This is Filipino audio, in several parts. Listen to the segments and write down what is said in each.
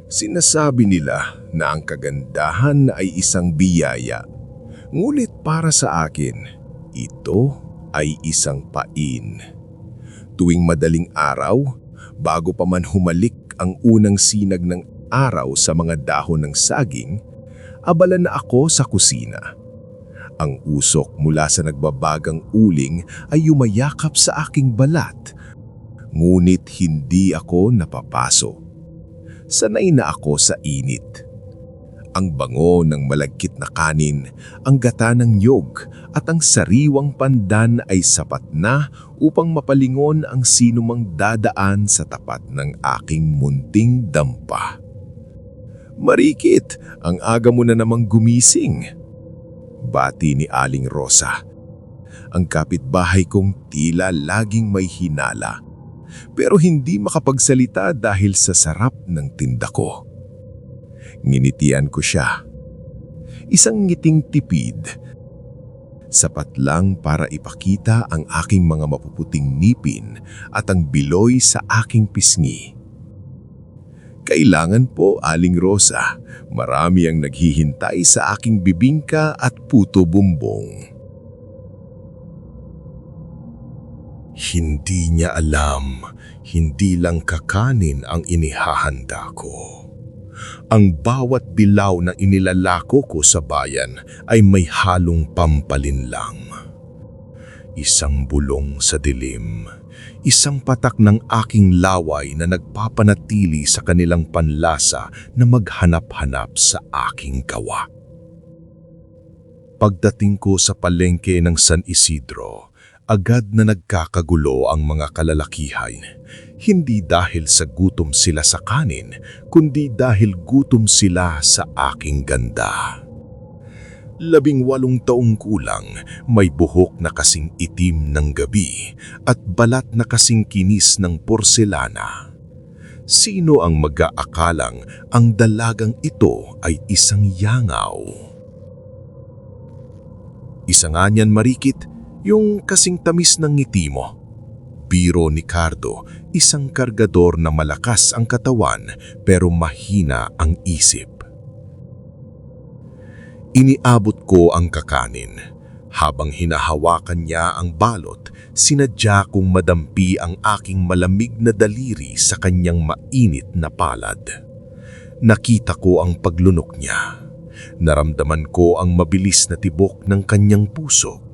Sinasabi nila na ang kagandahan ay isang biyaya. Ngunit para sa akin, ito ay isang pain. Tuwing madaling araw, bago pa man humalik ang unang sinag ng araw sa mga dahon ng saging, abala na ako sa kusina. Ang usok mula sa nagbabagang uling ay yumayakap sa aking balat, ngunit hindi ako napapaso. Sanay na ako sa init. Ang bango ng malagkit na kanin, ang gata ng niyog at ang sariwang pandan ay sapat na upang mapalingon ang sinumang dadaan sa tapat ng aking munting dampa. "Marikit, ang aga mo na namang gumising," bati ni Aling Rosa. Ang kapitbahay kong tila laging may hinala, pero hindi makapagsalita dahil sa sarap ng tinda ko. Nginitian ko siya. Isang ngiting tipid. Sapat lang para ipakita ang aking mga mapuputing ngipin at ang biloy sa aking pisngi. "Kailangan po, Aling Rosa. Marami ang naghihintay sa aking bibingka at puto bumbong." Hindi niya alam, hindi lang kakanin ang inihahanda ko. Ang bawat dilaw na inilalako ko sa bayan ay may halong pampalinlang. Isang bulong sa dilim, isang patak ng aking laway na nagpapanatili sa kanilang panlasa na maghanap-hanap sa aking gawa. Pagdating ko sa palengke ng San Isidro, agad na nagkakagulo ang mga kalalakihan. Hindi dahil sa gutom sila sa kanin, kundi dahil gutom sila sa aking ganda. 18 taong kulang, may buhok na kasing itim ng gabi at balat na kasing kinis ng porselana. Sino ang mag-aakalang ang dalagang ito ay isang yangaw? Isa nga niyan, Marikit, yung kasing tamis ng ngiti mo. Biro ni Cardo, isang kargador na malakas ang katawan pero mahina ang isip. Iniabot ko ang kakanin. Habang hinahawakan niya ang balot, sinadya kong madampi ang aking malamig na daliri sa kanyang mainit na palad. Nakita ko ang paglunok niya. Naramdaman ko ang mabilis na tibok ng kanyang puso.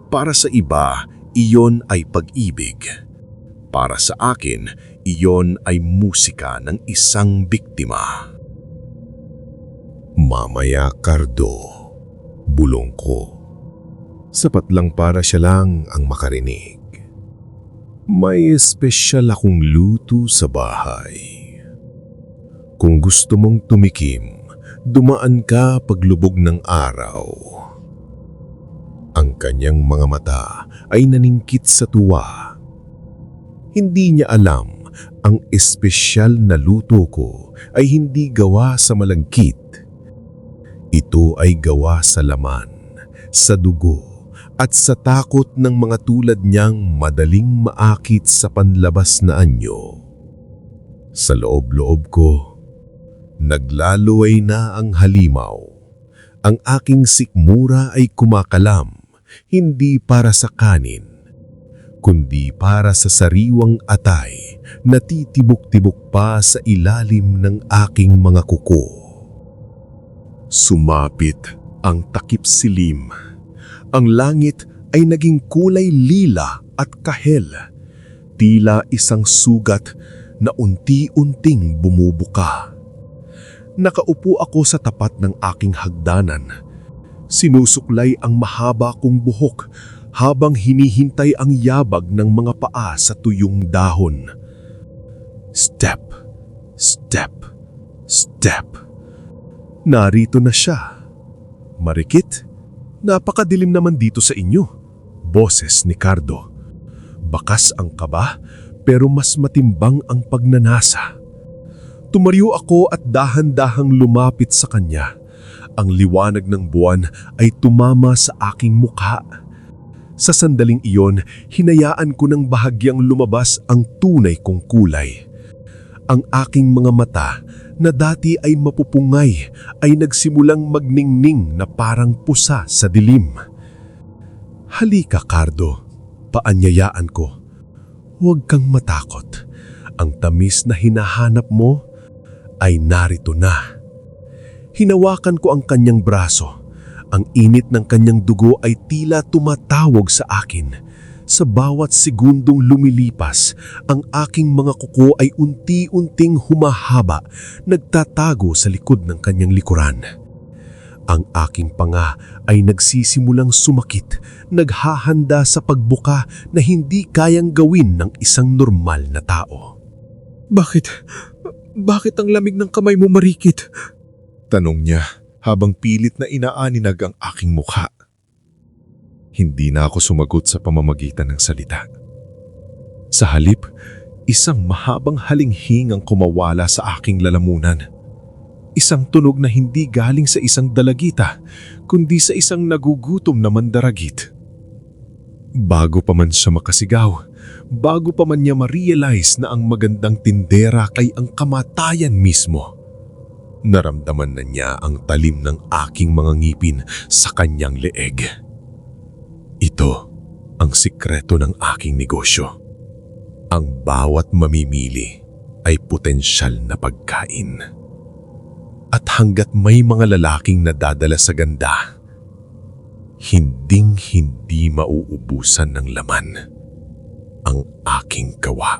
Para sa iba, iyon ay pag-ibig. Para sa akin, iyon ay musika ng isang biktima. "Mamaya, Cardo," bulong ko. Sapat lang para siya lang ang makarinig. "May espesyal akong luto sa bahay. Kung gusto mong tumikim, dumaan ka paglubog ng araw." Ang kanyang mga mata ay naningkit sa tuwa. Hindi niya alam, ang espesyal na luto ko ay hindi gawa sa malagkit. Ito ay gawa sa laman, sa dugo, at sa takot ng mga tulad niyang madaling maakit sa panlabas na anyo. Sa loob-loob ko, naglaluway na ang halimaw. Ang aking sikmura ay kumakalam, hindi para sa kanin, kundi para sa sariwang atay na titibok-tibok pa sa ilalim ng aking mga kuko. Sumapit ang takip silim. Ang langit ay naging kulay lila at kahel, tila isang sugat na unti-unting bumubuka. Nakaupo ako sa tapat ng aking hagdanan. Sinusuklay ang mahaba kong buhok habang hinihintay ang yabag ng mga paa sa tuyong dahon. Step, step, step. Narito na siya. "Marikit, napakadilim naman dito sa inyo," boses ni Cardo. Bakas ang kaba pero mas matimbang ang pagnanasa. Tumayo ako at dahan-dahang lumapit sa kanya. Ang liwanag ng buwan ay tumama sa aking mukha. Sa sandaling iyon, hinayaan ko ng bahagyang lumabas ang tunay kong kulay. Ang aking mga mata na dati ay mapupungay ay nagsimulang magningning na parang pusa sa dilim. Halika, Cardo, paanyayaan ko. Huwag kang matakot. Ang tamis na hinahanap mo ay narito na. Hinawakan ko ang kanyang braso. Ang init ng kanyang dugo ay tila tumatawag sa akin. Sa bawat segundong lumilipas, ang aking mga kuko ay unti-unting humahaba, nagtatago sa likod ng kanyang likuran. Ang aking panga ay nagsisimulang sumakit, naghahanda sa pagbuka na hindi kayang gawin ng isang normal na tao. Bakit? Bakit ang lamig ng kamay mo, Marikit? Tanong niya habang pilit na inaaninag ang aking mukha. Hindi na ako sumagot sa pamamagitan ng salita. Sa halip, isang mahabang halinghing ang kumawala sa aking lalamunan. Isang tunog na hindi galing sa isang dalagita, kundi sa isang nagugutom na mandaragit. Bago pa man siya makasigaw, bago pa man niya ma-realize na ang magandang tindera ay ang kamatayan mismo, naramdaman na niya ang talim ng aking mga ngipin sa kanyang leeg. Ito ang sikreto ng aking negosyo. Ang bawat mamimili ay potensyal na pagkain. At hanggat may mga lalaking nadadala sa ganda, hinding-hindi mauubusan ng laman ang aking gawa.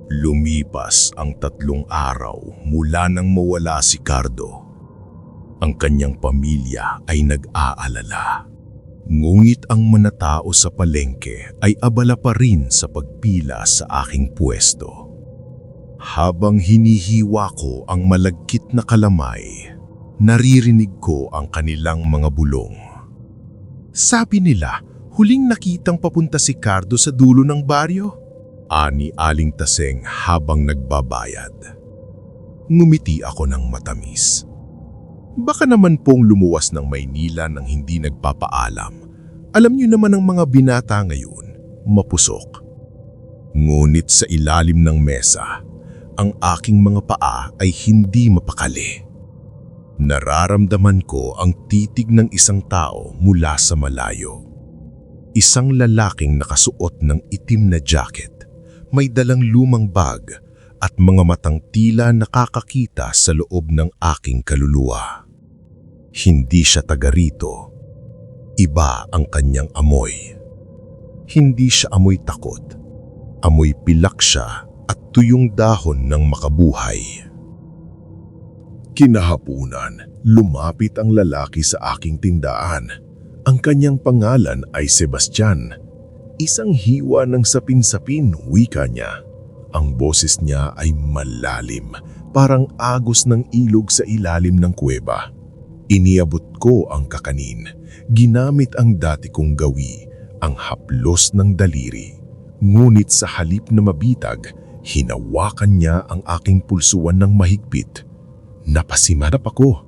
Lumipas ang 3 araw mula nang mawala si Cardo. Ang kanyang pamilya ay nag-aalala. Ngunit ang mga tao sa palengke ay abala pa rin sa pagpila sa aking pwesto. Habang hinihiwa ko ang malagkit na kalamay, naririnig ko ang kanilang mga bulong. Sabi nila, huling nakitang papunta si Cardo sa dulo ng baryo. Ani Aling Taseng habang nagbabayad. Ngumiti ako ng matamis. Baka naman pong lumuwas ng Maynila nang hindi nagpapaalam. Alam niyo naman ang mga binata ngayon, mapusok. Ngunit sa ilalim ng mesa, ang aking mga paa ay hindi mapakali. Nararamdaman ko ang titig ng isang tao mula sa malayo. Isang lalaking nakasuot ng itim na jacket, may dalang lumang bag at mga matang tila nakakakita sa loob ng aking kaluluwa. Hindi siya taga rito. Iba ang kanyang amoy. Hindi siya amoy takot. Amoy pilak siya at tuyong dahon ng makabuhay. Kinahapunan, lumapit ang lalaki sa aking tindaan. Ang kanyang pangalan ay Sebastian. Isang hiwa ng sapin-sapin, wika niya. Ang boses niya ay malalim, parang agos ng ilog sa ilalim ng kuweba. Iniabot ko ang kakanin. Ginamit ang dati kong gawi, ang haplos ng daliri. Ngunit sa halip na mabitag, hinawakan niya ang aking pulsuan ng mahigpit. Napasimanap ako.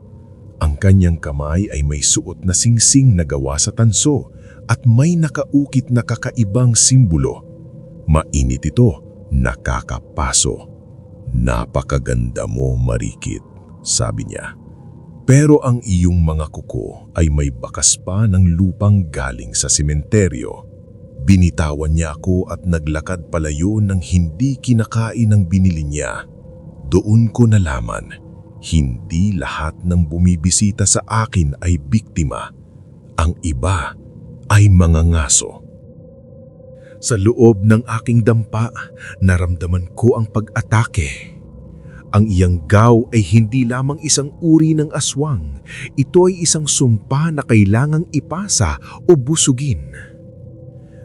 Ang kanyang kamay ay may suot na singsing na gawa sa tanso at may nakaukit na kakaibang simbolo. Mainit ito, nakakapaso. Napakaganda mo, Marikit, sabi niya. Pero ang iyong mga kuko ay may bakas pa ng lupang galing sa sementeryo. Binitawan niya ako at naglakad palayo ng hindi kinakain ang binili niya. Doon ko nalaman, hindi lahat ng bumibisita sa akin ay biktima. Ang iba ay mga ngaso. Sa loob ng aking dampa, naramdaman ko ang pag-atake. Ang iyang gaw ay hindi lamang isang uri ng aswang. Ito ay isang sumpa na kailangang ipasa o busugin.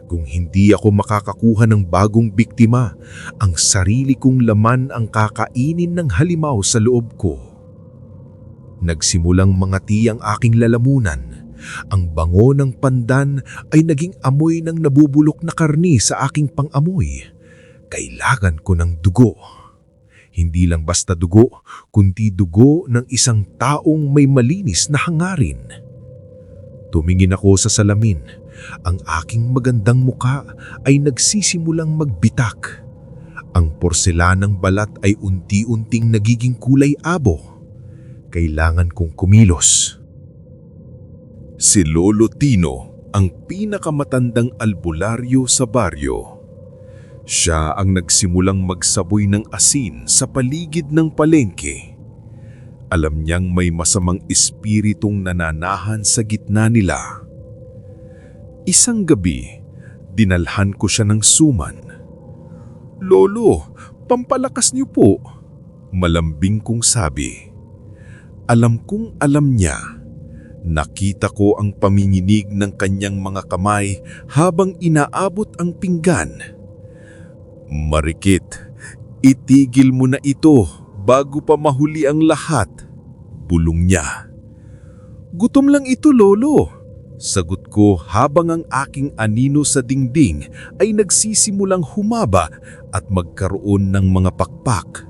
Kung hindi ako makakakuha ng bagong biktima, ang sarili kong laman ang kakainin ng halimaw sa loob ko. Nagsimulang mangati ang aking lalamunan. Ang bango ng pandan ay naging amoy ng nabubulok na karni sa aking pang-amoy. Kailangan ko ng dugo. Hindi lang basta dugo, kundi dugo ng isang taong may malinis na hangarin. Tumingin ako sa salamin. Ang aking magandang muka ay nagsisimulang magbitak. Ang porselanang balat ay unti-unting nagiging kulay abo. Kailangan kong kumilos. Si Lolo Tino ang pinakamatandang albularyo sa baryo. Siya ang nagsimulang magsaboy ng asin sa paligid ng palengke. Alam niyang may masamang espiritong nananahan sa gitna nila. Isang gabi, dinalhan ko siya ng suman. "Lolo, pampalakas niyo po," malambing kong sabi. Alam kong alam niya. Nakita ko ang paminginig ng kanyang mga kamay habang inaabot ang pinggan. "Marikit, itigil mo na ito bago pa mahuli ang lahat," bulong niya. "Gutom lang ito, Lolo," sagot ko habang ang aking anino sa dingding ay nagsisimulang humaba at magkaroon ng mga pakpak.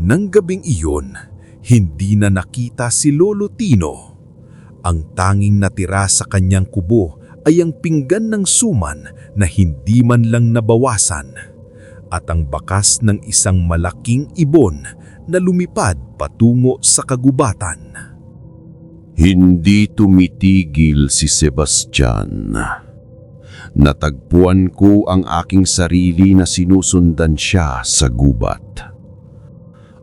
Nang gabing iyon, hindi na nakita si Lolo Tino. Ang tanging natira sa kanyang kubo ay ang pinggan ng suman na hindi man lang nabawasan at ang bakas ng isang malaking ibon na lumipad patungo sa kagubatan. Hindi tumitigil si Sebastian. Natagpuan ko ang aking sarili na sinusundan siya sa gubat.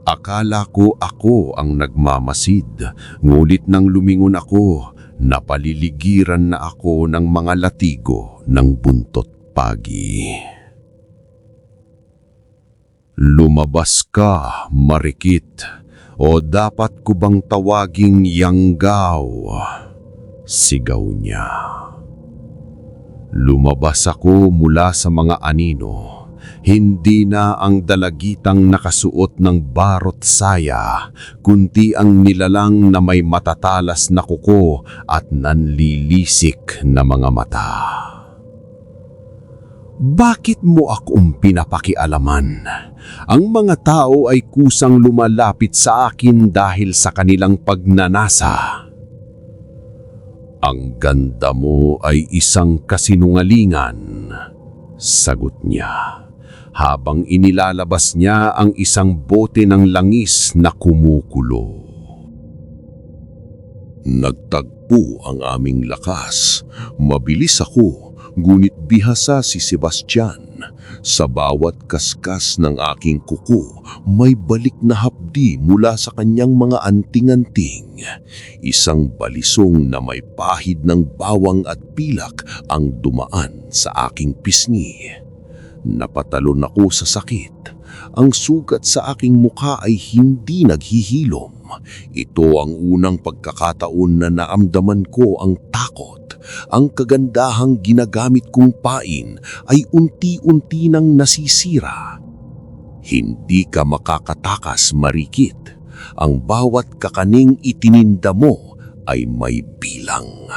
Akala ko ako ang nagmamasid, ngulit nang lumingon ako, napaliligiran na ako ng mga latigo ng buntot pagi. "Lumabas ka, Marikit, o dapat ko bang tawaging Yanggaw?" sigaw niya. Lumabas ako mula sa mga anino. Hindi na ang dalagitang nakasuot ng barot saya, kundi ang nilalang na may matatalas na kuko at nanlilisik na mga mata. "Bakit mo akong pinapakialaman? Ang mga tao ay kusang lumalapit sa akin dahil sa kanilang pagnanasa." "Ang ganda mo ay isang kasinungalingan," sagot niya, habang inilalabas niya ang isang bote ng langis na kumukulo. Nagtagpo ang aming lakas. Mabilis ako, ngunit bihasa si Sebastian. Sa bawat kaskas ng aking kuko, may balik na hapdi mula sa kanyang mga anting-anting. Isang balisong na may pahid ng bawang at pilak ang dumaan sa aking pisngi. Napatalon ako sa sakit. Ang sugat sa aking mukha ay hindi naghihilom. Ito ang unang pagkakataon na naamdaman ko ang takot. Ang kagandahang ginagamit kong pain ay unti-unti nang nasisira. Hindi ka makakatakas, Marikit. Ang bawat kakaning itininda mo ay may bilang,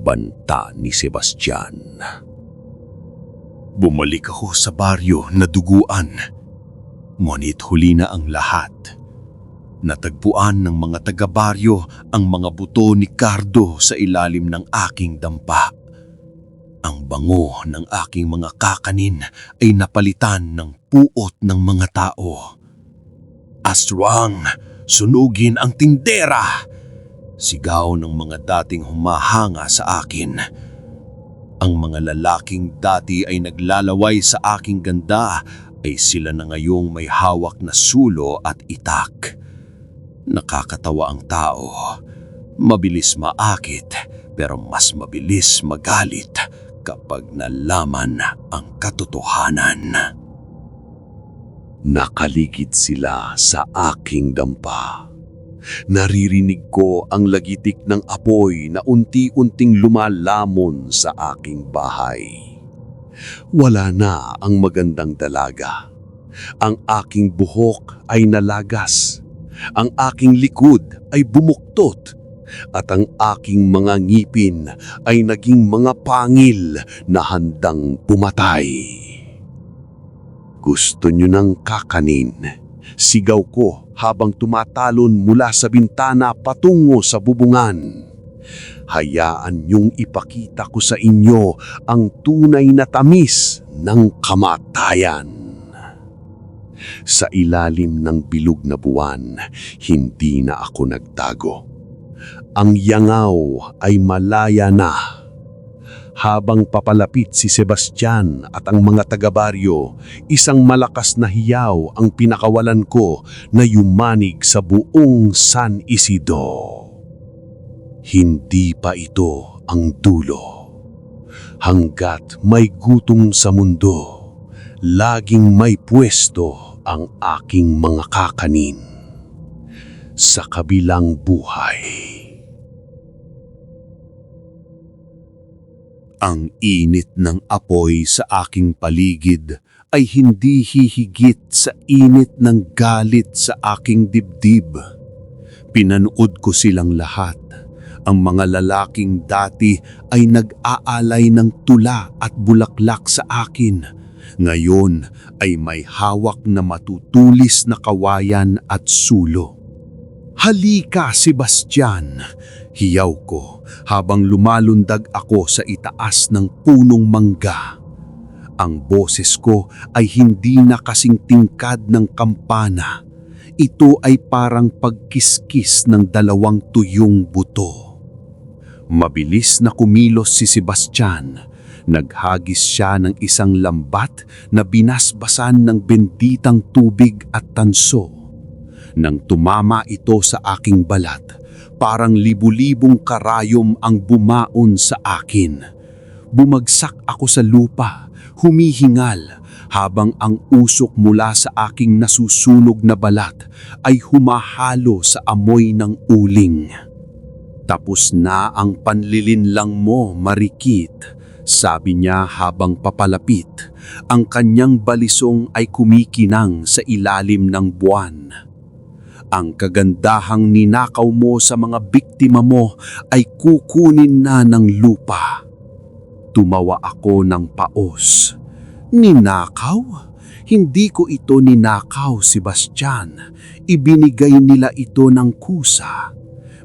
banta ni Sebastian. Bumalik ako sa baryo na duguan. Ngunit huli na ang lahat. Natagpuan ng mga taga-baryo ang mga buto ni Cardo sa ilalim ng aking dampa. Ang bango ng aking mga kakanin ay napalitan ng puot ng mga tao. "Aswang, sunugin ang tindera!" sigaw ng mga dating humahanga sa akin. Ang mga lalaking dati ay naglalaway sa aking ganda ay sila na ngayong may hawak na sulo at itak. Nakakatawa ang tao. Mabilis maakit pero mas mabilis magalit kapag nalaman ang katotohanan. Nakaligid sila sa aking dampa. Naririnig ko ang lagitik ng apoy na unti-unting lumalamon sa aking bahay. Wala na ang magandang dalaga. Ang aking buhok ay nalagas. Ang aking likod ay bumuktot. At ang aking mga ngipin ay naging mga pangil na handang pumatay. "Gusto nyo ng kakanin?" sigaw ko habang tumatalon mula sa bintana patungo sa bubungan. "Hayaan niyong ipakita ko sa inyo ang tunay na tamis ng kamatayan." Sa ilalim ng bilog na buwan, hindi na ako nagtago. Ang yangaw ay malaya na. Habang papalapit si Sebastian at ang mga taga-baryo, isang malakas na hiyaw ang pinakawalan ko na yumanig sa buong San Isidro. Hindi pa ito ang dulo. Hanggat may gutom sa mundo, laging may pwesto ang aking mga kakanin. Sa kabilang buhay. Ang init ng apoy sa aking paligid ay hindi hihigit sa init ng galit sa aking dibdib. Pinanood ko silang lahat. Ang mga lalaking dati ay nag-aalay ng tula at bulaklak sa akin. Ngayon ay may hawak na matutulis na kawayan at sulo. "Halika, Sebastian!" Hiyaw ko habang lumalundag ako sa itaas ng punong mangga. Ang boses ko ay hindi na kasing tingkad ng kampana. Ito ay parang pagkiskis ng dalawang tuyong buto. Mabilis na kumilos si Sebastian. Naghagis siya ng isang lambat na binasbasan ng benditang tubig at tanso. Nang tumama ito sa aking balat, parang libu-libong karayom ang bumaon sa akin. Bumagsak ako sa lupa, humihingal, habang ang usok mula sa aking nasusunog na balat ay humahalo sa amoy ng uling. "Tapos na ang panlilinlang mo, Marikit," sabi niya habang papalapit. Ang kanyang balisong ay kumikinang sa ilalim ng buwan. "Ang kagandahang ninakaw mo sa mga biktima mo ay kukunin na ng lupa." Tumawa ako ng paos. "Ninakaw? Hindi ko ito ninakaw, Sebastian. Ibinigay nila ito ng kusa.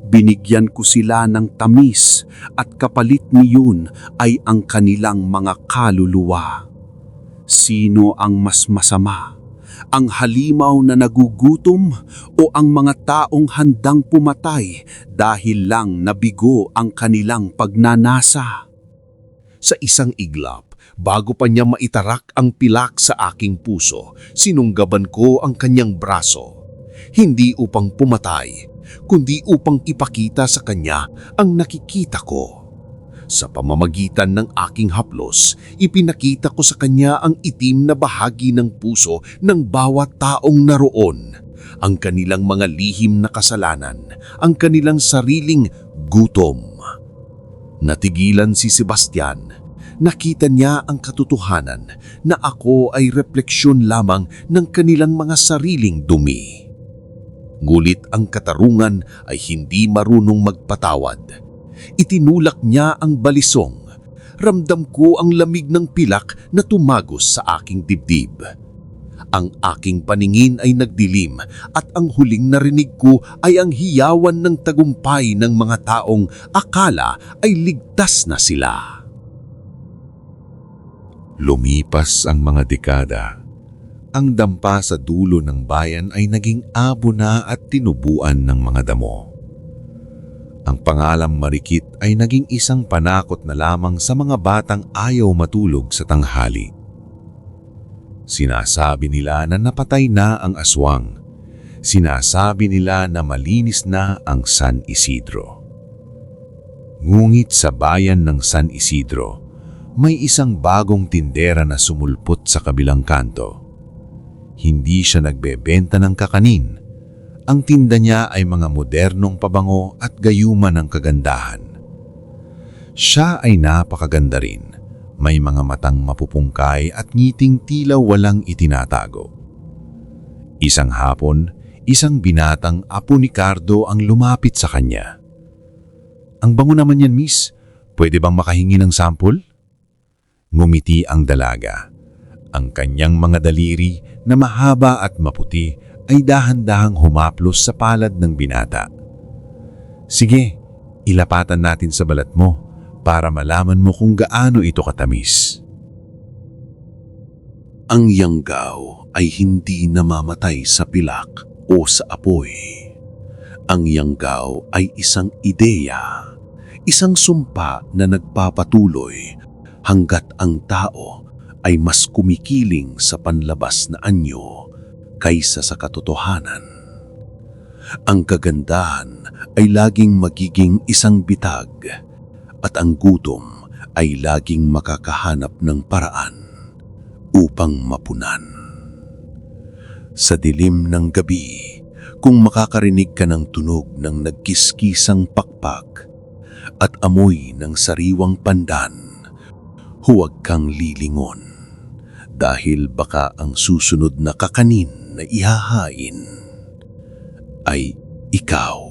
Binigyan ko sila ng tamis at kapalit niyon ay ang kanilang mga kaluluwa. Sino ang mas masama? Ang halimaw na nagugutom o ang mga taong handang pumatay dahil lang nabigo ang kanilang pagnanasa?" Sa isang iglap, bago pa niya maitarak ang pilak sa aking puso, sinunggaban ko ang kanyang braso. Hindi upang pumatay, kundi upang ipakita sa kanya ang nakikita ko. Sa pamamagitan ng aking haplos, ipinakita ko sa kanya ang itim na bahagi ng puso ng bawat taong naroon, ang kanilang mga lihim na kasalanan, ang kanilang sariling gutom. Natigilan si Sebastian. Nakita niya ang katotohanan na ako ay refleksyon lamang ng kanilang mga sariling dumi. Ngulit ang katarungan ay hindi marunong magpatawad. Itinulak niya ang balisong. Ramdam ko ang lamig ng pilak na tumagos sa aking dibdib. Ang aking paningin ay nagdilim at ang huling narinig ko ay ang hiyawan ng tagumpay ng mga taong akala ay ligtas na sila. Lumipas ang mga dekada. Ang dampa sa dulo ng bayan ay naging abo na at tinubuan ng mga damo. Ang pangalang Marikit ay naging isang panakot na lamang sa mga batang ayaw matulog sa tanghali. Sinasabi nila na napatay na ang aswang. Sinasabi nila na malinis na ang San Isidro. Ngunit sa bayan ng San Isidro, may isang bagong tindera na sumulpot sa kabilang kanto. Hindi siya nagbebenta ng kakanin. Ang tinda niya ay mga modernong pabango at gayuma ng kagandahan. Siya ay napakaganda rin. May mga matang mapupungkay at ngiting tila walang itinatago. Isang hapon, isang binatang apo ni Cardo ang lumapit sa kanya. "Ang bango naman yan, miss. Pwede bang makahingi ng sample?" Ngumiti ang dalaga. Ang kanyang mga daliri na mahaba at maputi ay dahan-dahang humaplos sa palad ng binata. "Sige, ilapatan natin sa balat mo para malaman mo kung gaano ito katamis." Ang yanggaw ay hindi namamatay sa pilak o sa apoy. Ang yanggao ay isang ideya, isang sumpa na nagpapatuloy hanggat ang tao ay mas kumikiling sa panlabas na anyo kaysa sa katotohanan. Ang kagandahan ay laging magiging isang bitag at ang gutom ay laging makakahanap ng paraan upang mapunan. Sa dilim ng gabi, kung makakarinig ka ng tunog ng nagkiskisang pakpak at amoy ng sariwang pandan, huwag kang lilingon dahil baka ang susunod na kakanin na ihahain ay ikaw.